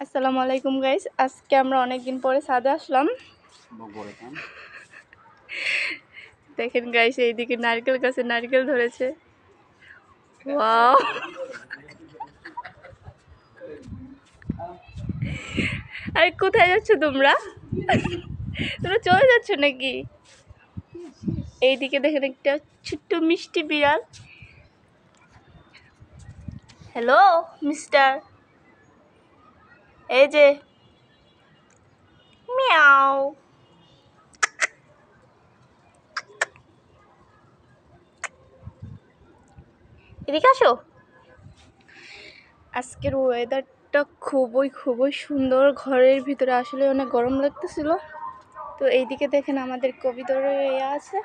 আসসালামু আলাইকুম গাইস, আজকে আমরা অনেকদিন পরে ছাদে আসলাম। দেখেন গাইস, এইদিকে নারকেল গাছে নারকেল ধরেছে। ওয়াও, আরে কোথায় যাচ্ছ তোমরা? তোমরা চলে যাচ্ছ নাকি? এইদিকে দেখেন একটা ছোট্ট মিষ্টি বিড়াল। হ্যালো মিস্টার, এই যে মিয়াও। এদিকে আসো। আজকের ওয়েদারটা খুবই সুন্দর। ঘরের ভিতরে আসলে অনেক গরম লাগতেছিল। তো এইদিকে দেখেন আমাদের কবিতরের আছে।